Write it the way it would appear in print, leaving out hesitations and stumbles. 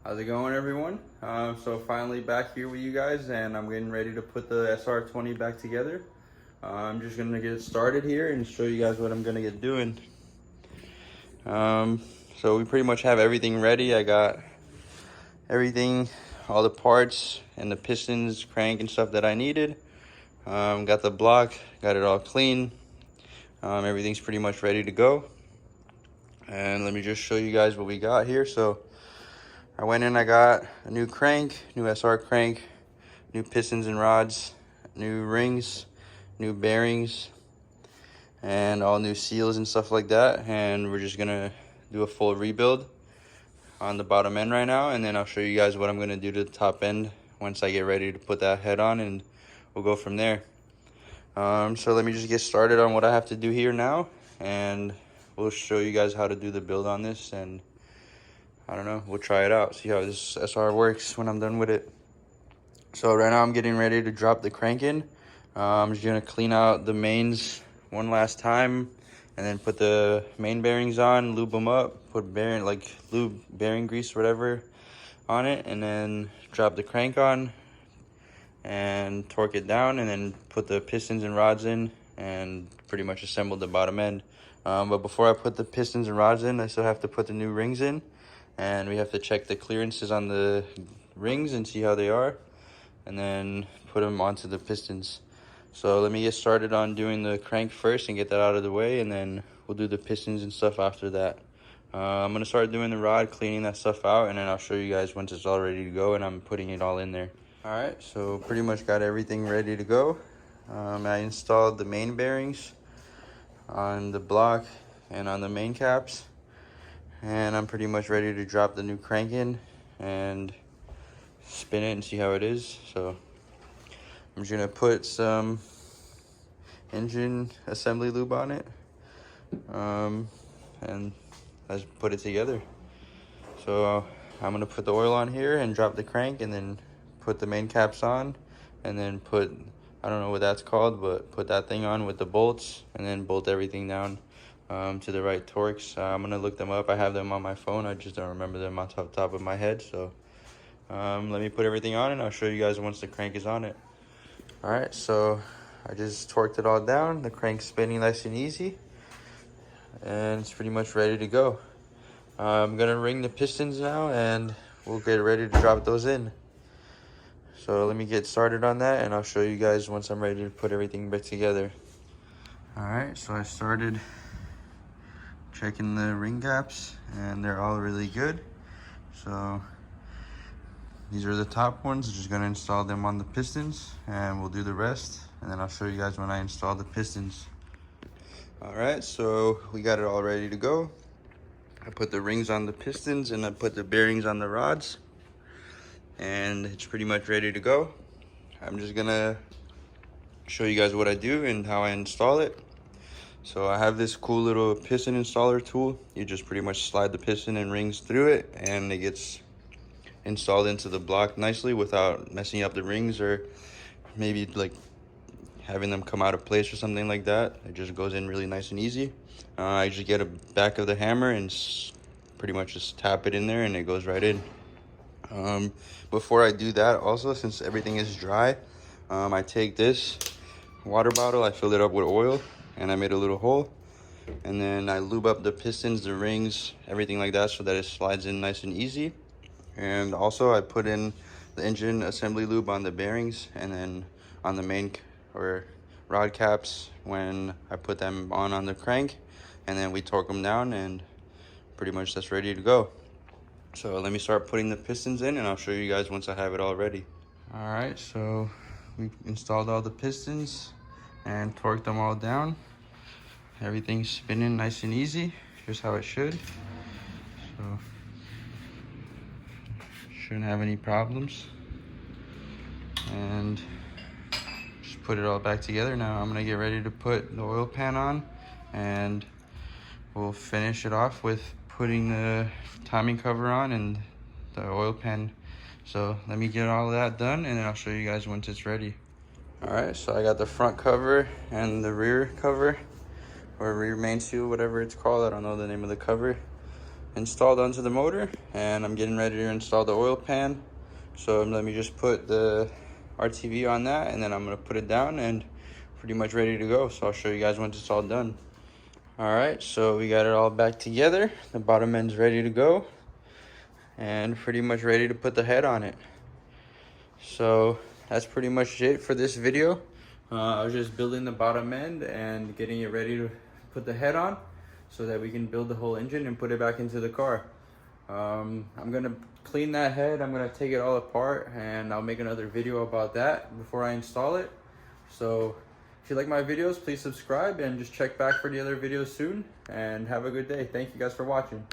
How's it going, everyone? So finally back here with you guys, and I'm getting ready to put the SR20 back together. I'm just gonna get started here and show you guys what I'm gonna get doing. So we pretty much have everything ready. I got everything, all the parts and the pistons, crank and stuff that I needed. Got the block, got it all clean. Everything's pretty much ready to go. And let me just show you guys what we got here. So I went in, I got a new crank, new SR crank, new pistons and rods, new rings, new bearings, and all new seals and stuff like that. And we're just gonna do a full rebuild on the bottom end right now, and then I'll show you guys what I'm gonna do to the top end once I get ready to put that head on, and we'll go from there. So let me just get started on what I have to do here now, and we'll show you guys how to do the build on this, and I don't know, we'll try it out, see how this SR works when I'm done with it. So right now I'm getting ready to drop the crank in. I'm just gonna clean out the mains one last time, and then put the main bearings on, lube them up, put lube bearing grease, whatever, on it, and then drop the crank on and torque it down, and then put the pistons and rods in and pretty much assemble the bottom end. But before I put the pistons and rods in, I still have to put the new rings in, and we have to check the clearances on the rings and see how they are, and then put them onto the pistons. So let me get started on doing the crank first and get that out of the way, and then we'll do the pistons and stuff after that. I'm gonna start doing the rod, cleaning that stuff out, and then I'll show you guys once it's all ready to go and I'm putting it all in there. All right, so pretty much got everything ready to go. I installed the main bearings on the block and on the main caps, and I'm pretty much ready to drop the new crank in and spin it and see how it is. So I'm just gonna put some engine assembly lube on it, and let's put it together. So I'm gonna put the oil on here and drop the crank, and then put the main caps on, and then put, I don't know what that's called, but put that thing on with the bolts, and then bolt everything down to the right torques. I'm gonna look them up. I have them on my phone, I just don't remember them on top of my head. So let me put everything on, and I'll show you guys once the crank is on it. All right, so I just torqued it all down. The crank's spinning nice and easy, and it's pretty much ready to go. I'm gonna ring the pistons now, and we'll get ready to drop those in. So let me get started on that, and I'll show you guys once I'm ready to put everything back together. All right, so I started checking the ring gaps, and they're all really good. So these are the top ones. Just gonna install them on the pistons, and we'll do the rest, and then I'll show you guys when I install the pistons. All right, so we got it all ready to go. I put the rings on the pistons, and I put the bearings on the rods, and it's pretty much ready to go. I'm just gonna show you guys what I do and how I install it. So I have this cool little piston installer tool. You just pretty much slide the piston and rings through it, and it gets installed into the block nicely without messing up the rings, or maybe like having them come out of place or something like that. It just goes in really nice and easy. I just get a back of the hammer and pretty much just tap it in there, and it goes right in. Before I do that, also, since everything is dry, I take this water bottle, I fill it up with oil, and I made a little hole, and then I lube up the pistons, the rings, everything like that, so that it slides in nice and easy. And also I put in the engine assembly lube on the bearings, and then on the main or rod caps when I put them on the crank, and then we torque them down, and pretty much that's ready to go. So let me start putting the pistons in, and I'll show you guys once I have it all ready. All right, so we installed all the pistons and torqued them all down. Everything's spinning nice and easy, just how it should. So shouldn't have any problems. And just put it all back together. Now I'm gonna get ready to put the oil pan on, and we'll finish it off with putting the timing cover on and the oil pan. So let me get all of that done, and then I'll show you guys once it's ready. All right, so I got the front cover and the rear cover, or rear main seal, whatever it's called. I don't know the name of the cover. installed onto the motor, and I'm getting ready to install the oil pan. So let me just put the RTV on that, and then I'm gonna put it down and pretty much ready to go. So I'll show you guys once it's all done. All right, so we got it all back together. The bottom end's ready to go and pretty much ready to put the head on it. So that's pretty much it for this video. I was just building the bottom end and getting it ready to put the head on so that we can build the whole engine and put it back into the car. I'm gonna clean that head. I'm gonna take it all apart, and I'll make another video about that before I install it. So if you like my videos, please subscribe and just check back for the other videos soon, and have a good day. Thank you guys for watching.